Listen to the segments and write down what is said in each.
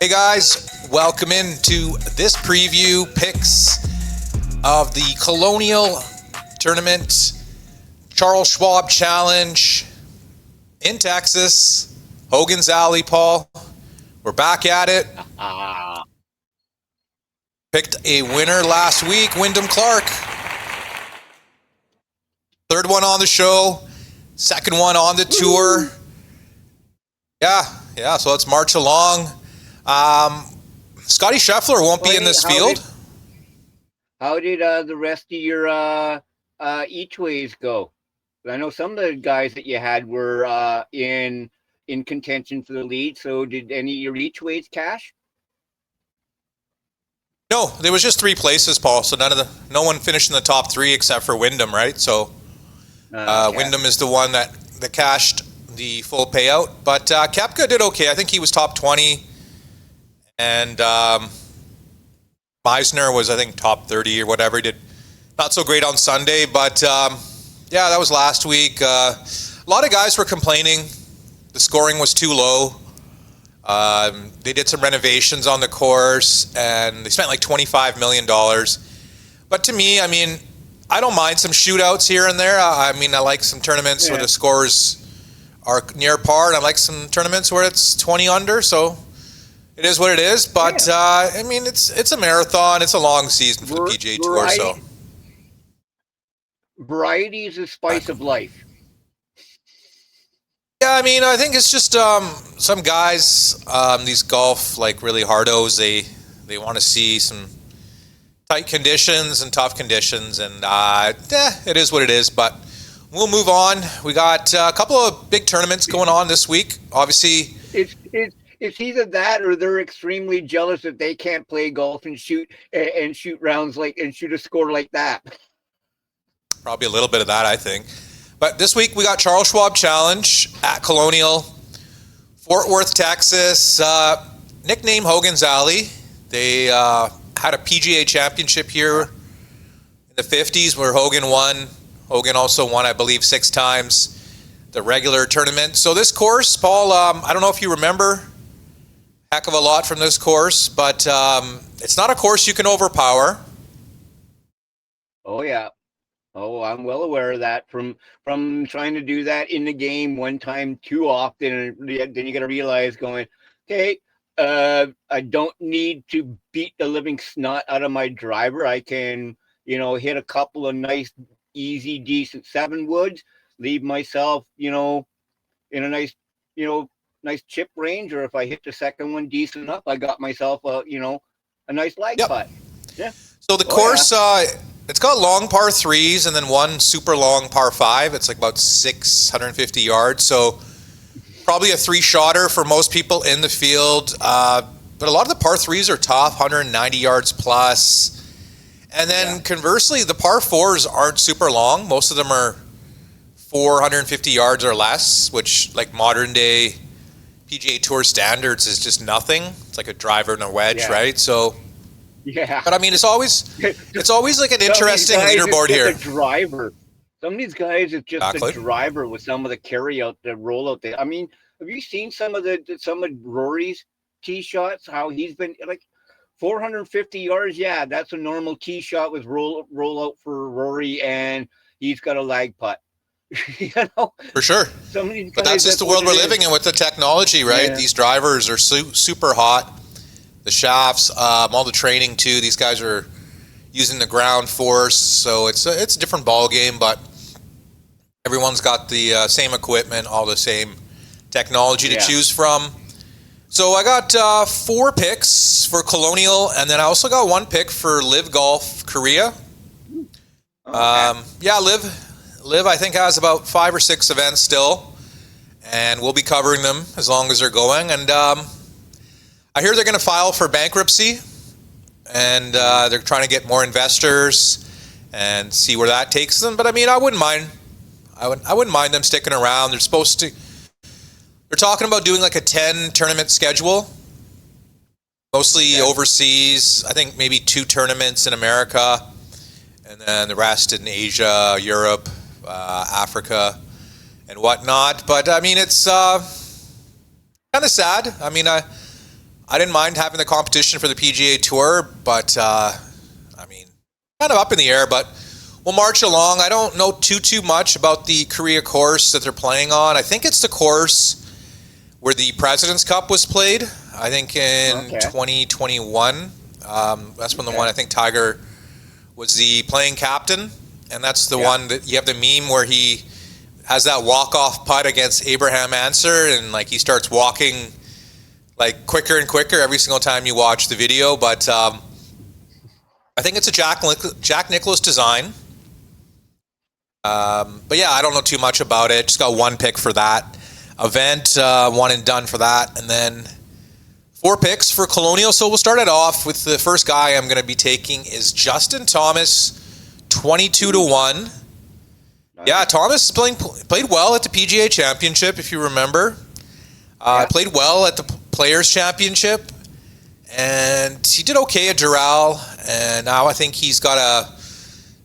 Hey guys, welcome into this preview picks of the Colonial Tournament Charles Schwab Challenge in Texas. Hogan's Alley, Paul. We're back at it. Picked a winner last week, Wyndham Clark. Third one on the show, second one on the tour. Yeah, so let's march along. Scotty Scheffler won't be in this field. How did the rest of your each ways go? I know some of the guys that you had were in contention for the lead. So did any of your each ways cash? No, there was just three places, Paul. So no one finished in the top three except for Wyndham, right? So Wyndham is the one that cashed the full payout. But Koepka did okay. I think he was top 20. And Meisner was, I think, top 30 or whatever. He did not so great on Sunday. But, that was last week. A lot of guys were complaining. The scoring was too low. They did some renovations on the course, and they spent like $25 million. But to me, I don't mind some shootouts here and there. I like some tournaments where the scores are near par, and I like some tournaments where it's 20 under, so it is what it is. But, it's a marathon. It's a long season for the PGA Tour. So variety is the spice of life. Yeah, I think it's just some guys, these golf, really hardos, they want to see some tight conditions and tough conditions, and it is what it is, but we'll move on. We got a couple of big tournaments going on this week. Obviously, it's either that or they're extremely jealous that they can't play golf and shoot rounds and shoot a score like that. Probably a little bit of that, I think. But this week we got Charles Schwab Challenge at Colonial, Fort Worth, Texas, nicknamed Hogan's Alley. They had a PGA championship here in the 50s where Hogan won. Hogan also won, I believe, 6 times the regular tournament. So this course, Paul, I don't know if you remember a heck of a lot from this course, but it's not a course you can overpower. Oh, yeah. Oh, I'm well aware of that from trying to do that in the game one time too often. And then you got to realize going, okay, I don't need to beat the living snot out of my driver. I can, hit a couple of nice, easy, decent 7 woods, leave myself, in a nice, nice chip range. Or if I hit the second one decent enough, I got myself a nice lag putt. Yeah. So the course, it's got long par 3s and then one super long par 5. It's like about 650 yards. So probably a 3-shotter for most people in the field. But a lot of the par 3s are tough, 190 yards plus. And then conversely, the par 4s aren't super long. Most of them are 450 yards or less, which like modern day PGA Tour standards is just nothing. It's like a driver and a wedge, right? So yeah, but it's always like an interesting leaderboard here. A driver. Some of these guys, it's just a driver with some of the carry out, the roll out there. Have you seen some of Rory's tee shots? How he's been like 450 yards. Yeah, that's a normal tee shot with roll out for Rory, and he's got a lag putt. For sure. But that's just the world we're living in with the technology, right? Yeah. These drivers are super hot. The shafts, all the training too. These guys are using the ground force, so it's a different ball game. But everyone's got the same equipment, all the same technology to choose from. So I got 4 picks for Colonial, and then I also got 1 pick for Live Golf Korea. Live I think has about 5 or 6 events still, and we'll be covering them as long as they're going. And I hear they're going to file for bankruptcy, and they're trying to get more investors and see where that takes them. But I wouldn't mind. I wouldn't mind them sticking around. They're talking about doing like a 10 tournament schedule, mostly overseas. I think maybe 2 tournaments in America, and then the rest in Asia, Europe, Africa, and whatnot. But it's kind of sad. I didn't mind having the competition for the PGA Tour, but I mean, kind of up in the air. But we'll march along. I don't know too much about the Korea course that they're playing on. I think it's the course where the President's Cup was played. I think in 2021. That's when the one I think Tiger was the playing captain, and that's the one that you have the meme where he has that walk-off putt against Abraham Answer, and like he starts walking like quicker and quicker every single time you watch the video. But I think it's a Jack Nicklaus design. But yeah, I don't know too much about it. Just got one pick for that event, one and done for that, and then 4 picks for Colonial. So we'll start it off with the first guy I'm going to be taking is Justin Thomas, 22-1. Nice. Yeah, Thomas played well at the PGA Championship, if you remember. Played well at the Players Championship, and he did okay at Doral. And now I think he's got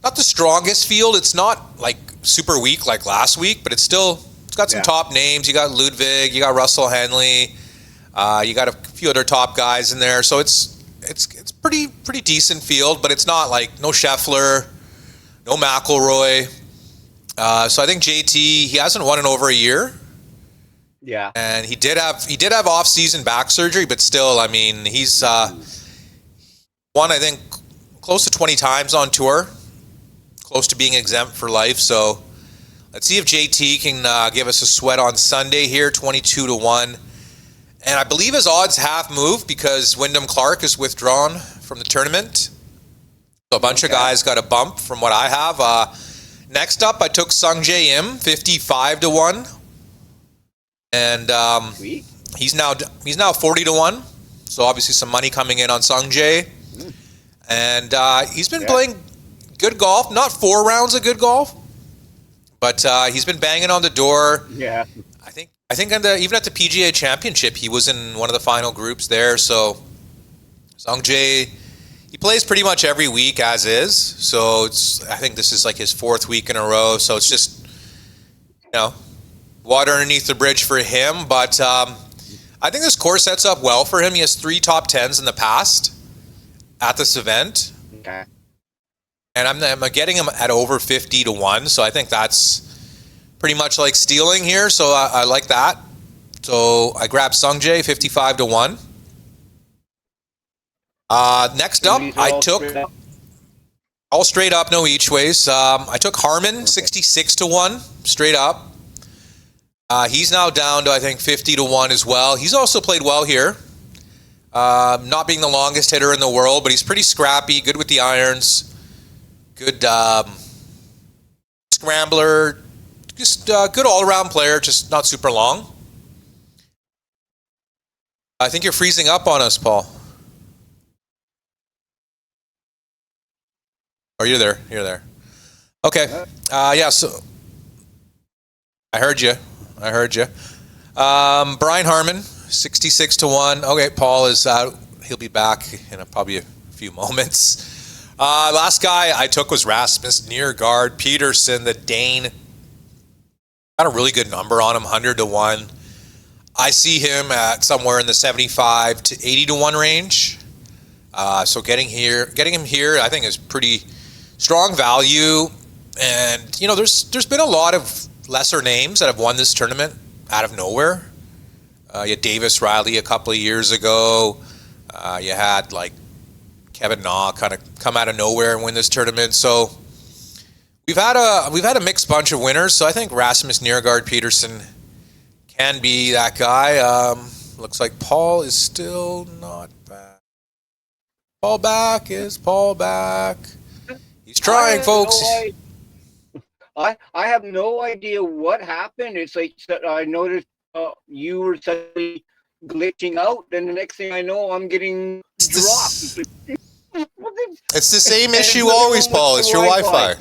not the strongest field. It's not like super weak like last week, but it's got some top names. You got Ludwig, you got Russell Henley. You got a few other top guys in there, so it's pretty decent field, but it's not like no Scheffler, no McIlroy. So I think JT, he hasn't won in over a year. Yeah, and he did have off-season back surgery, but still, I mean, he's won I think close to 20 times on tour, close to being exempt for life. So let's see if JT can give us a sweat on Sunday here, 22-1. And I believe his odds have moved because Wyndham Clark is withdrawn from the tournament. So a bunch of guys got a bump from what I have. Next up, I took Sung Jae Im, 55-1. And he's now 40-1. So obviously some money coming in on Sung Jae. And he's been playing good golf. Not 4 rounds of good golf, but he's been banging on the door. Yeah. I think even at the PGA Championship, he was in one of the final groups there. So Sung Jae, he plays pretty much every week as is. So I think this is like his 4th week in a row. So it's just, water underneath the bridge for him. But I think this course sets up well for him. He has 3 top 10s in the past at this event. Okay. And I'm getting him at over 50-1. So I think that's pretty much like stealing here, so I like that. So I grabbed Sung Jae, 55-1. Next up, I took all straight up, no each ways. I took Harman, 66-1, straight up. He's now down to I think 50-1 as well. He's also played well here. Not being the longest hitter in the world, but he's pretty scrappy, good with the irons, good scrambler. Just a good all-around player, just not super long. I think you're freezing up on us, Paul. Oh, you're there. You're there. Okay. Yeah, so I heard you. Brian Harman, 66-1. Okay, Paul is out. He'll be back in probably a few moments. Last guy I took was Rasmus Niergaard Peterson, the Dane. Got a really good number on him, 100-1. I see him at somewhere in the 75 to 80-1 range. So getting him here, I think is pretty strong value. And there's been a lot of lesser names that have won this tournament out of nowhere. You had Davis Riley a couple of years ago. You had like Kevin Na kind of come out of nowhere and win this tournament. So We've had a mixed bunch of winners, so I think Rasmus Niergaard Peterson can be that guy. Looks like Paul is still not back. Is Paul back? He's trying, folks. I have no idea what happened. It's like I noticed you were suddenly glitching out, and the next thing I know, I'm getting dropped. It's the same issue always, Paul. It's your Wi-Fi.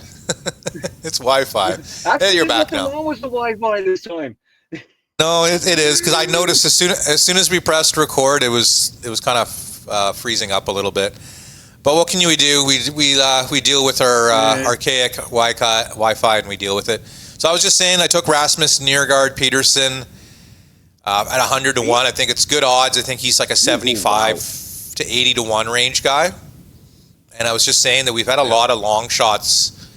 It's Wi-Fi. Actually, hey, you're back now. Wrong with the Wi-Fi this time? No, it is because I noticed as soon as we pressed record, it was kind of freezing up a little bit. But what can we do? We deal with our archaic Wi-Fi and we deal with it. So I was just saying, I took Rasmus Niergaard Peterson. at 100 to 1. I think it's good odds. I think he's like a 75 to 80 to 1 range guy. And I was just saying that we've had a lot of long shots,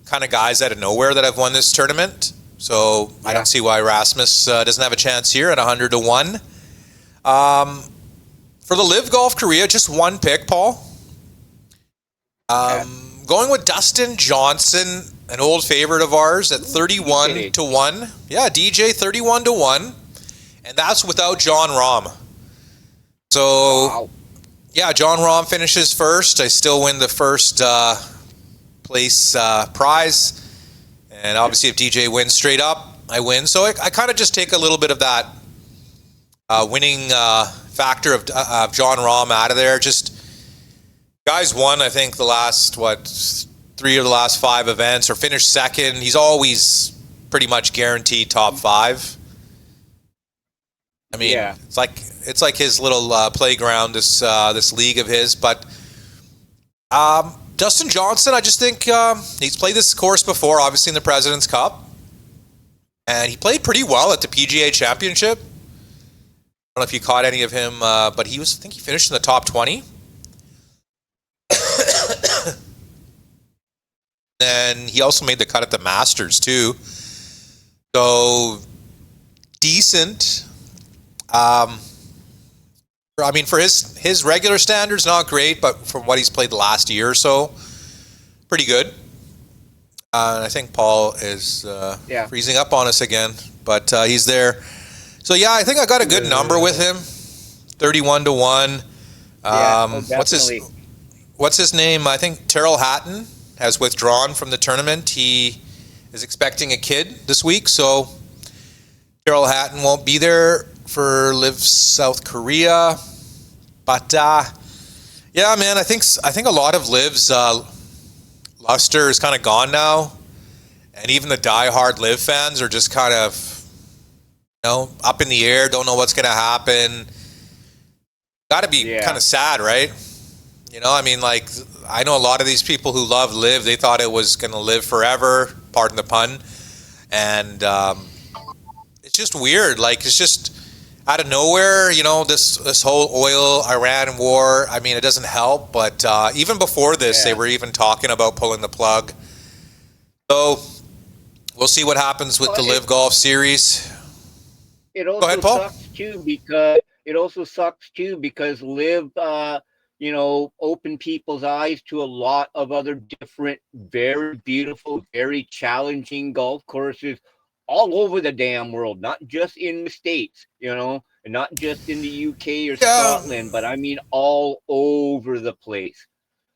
kind of guys out of nowhere that have won this tournament. So I don't see why Rasmus doesn't have a chance here at 100 to 1. For the Live Golf Korea, just one pick, Paul. Going with Dustin Johnson, an old favorite of ours, at 31 to 1. Yeah, DJ 31 to 1. And that's without John Rahm. So, yeah, John Rahm finishes first. I still win the first place prize. And obviously, if DJ wins straight up, I win. So I kind of just take a little bit of that winning factor of John Rahm out of there. Just guys won, I think, the last, 3 of the last 5 events, or finished second. He's always pretty much guaranteed top 5. I mean, it's like his little playground, this league of his. But Dustin Johnson, I just think he's played this course before, obviously in the President's Cup, and he played pretty well at the PGA Championship. I don't know if you caught any of him, but I think he finished in the top 20. And he also made the cut at the Masters too. So decent. I mean, for his regular standards, not great, but from what he's played the last year or so, pretty good. I think Paul is freezing up on us again, but he's there. So yeah, I think I got a good number with him, 31 to 1. What's his name? I think Terrell Hatton has withdrawn from the tournament. He is expecting a kid this week, so Terrell Hatton won't be there for Live South Korea. But yeah, man, I think a lot of Liv's luster is kind of gone now, and even the diehard Live fans are just kind of, up in the air, don't know what's going to happen. Got to be kind of sad, right? I mean, like, I know a lot of these people who love Live, they thought it was going to live forever, pardon the pun. And it's just weird. Like, it's just out of nowhere, this whole oil-Iran war. I mean, it doesn't help. But even before this, they were even talking about pulling the plug. So we'll see what happens with the Live Golf Series. It also sucks, too, because Live... open people's eyes to a lot of other different, very beautiful, very challenging golf courses all over the damn world, not just in the States, and not just in the UK or Scotland, but I mean all over the place.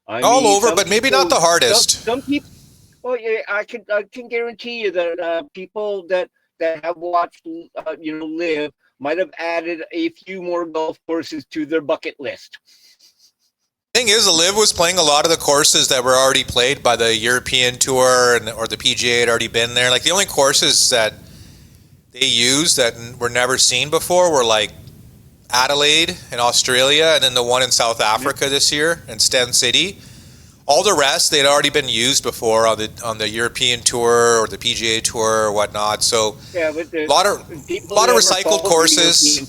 But maybe not the hardest. Some people, I can guarantee you that people that have watched, Live might have added a few more golf courses to their bucket list. Thing is, the Live was playing a lot of the courses that were already played by the European Tour or the PGA had already been there. Like, the only courses that they used that were never seen before were like Adelaide in Australia, and then the one in South Africa this year in Sten City. All the rest, they'd already been used before on the European Tour or the PGA Tour or whatnot. So a lot of recycled courses.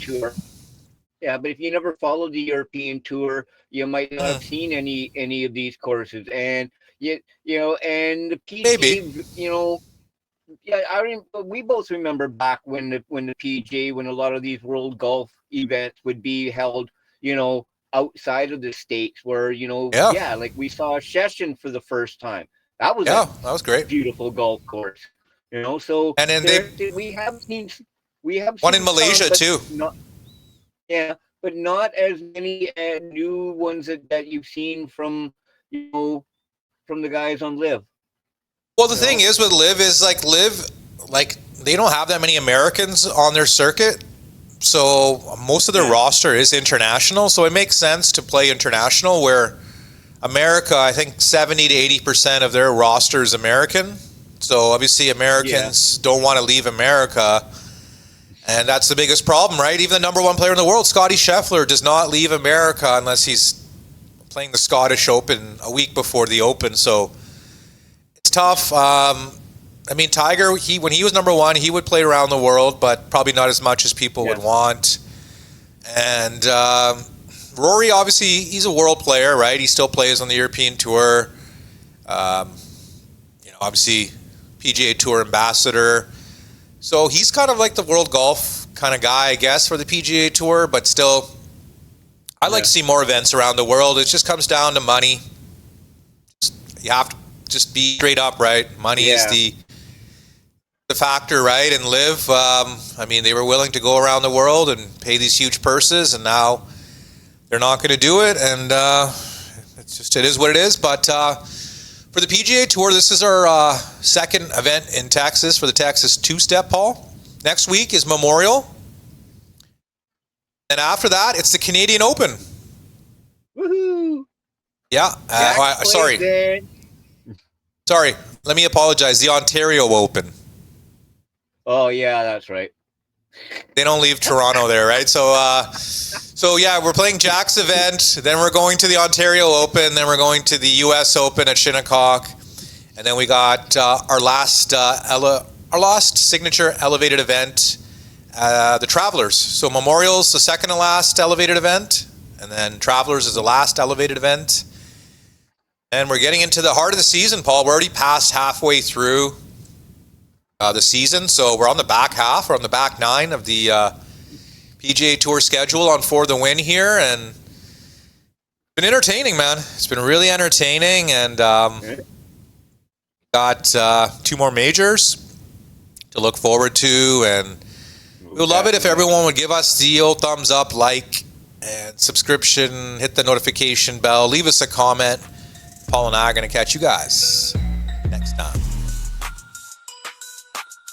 Yeah, but if you never followed the European Tour, you might not have seen any of these courses, and and the PGA, we both remember back when the PGA, when a lot of these world golf events would be held, outside of the States, where like we saw Sheshin for the first time. That was great, beautiful golf course, So and then we have seen one in Malaysia too. But not as many new ones that you've seen from the guys on Live. Well, the thing is with Live is Live, they don't have that many Americans on their circuit, so most of their roster is international. So it makes sense to play international, where America, I think 70 to 80% of their roster is American. So obviously Americans don't want to leave America. And that's the biggest problem, right? Even the number one player in the world, Scottie Scheffler, does not leave America unless he's playing the Scottish Open a week before the Open. So it's tough. I mean, Tiger, when he was number one, he would play around the world, but probably not as much as people would want. And Rory, obviously, he's a world player, right? He still plays on the European Tour. Obviously, PGA Tour ambassador. So he's kind of like the world golf kind of guy, I guess, for the PGA Tour. But still, I'd like to see more events around the world. It just comes down to money. You have to just be straight up, right? Money is the factor, right? And live. I mean, they were willing to go around the world and pay these huge purses, and now they're not going to do it. And it is what it is. But for the PGA Tour, this is our second event in Texas for the Texas two-step, Paul. Next week is Memorial. And after that, it's the Canadian Open. Woohoo! Yeah. Sorry. Let me apologize. The Ontario Open. Oh, yeah, that's right. They don't leave Toronto there, right? So yeah, we're playing Jack's event. Then we're going to the Ontario Open. Then we're going to the U.S. Open at Shinnecock. And then we got our last signature elevated event, the Travelers. So Memorial's the second to last elevated event, and then Travelers is the last elevated event. And we're getting into the heart of the season, Paul. We're already past halfway through the season, so we're on the back half. We're on the back nine of the PGA Tour schedule on For The Win here, and it's been entertaining, man. It's been really entertaining, and got two more majors to look forward to, and we would love it if everyone would give us the old thumbs up, like, and subscription, hit the notification bell, leave us a comment. Paul and I are going to catch you guys next time.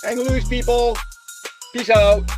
Hang loose, people. Peace out.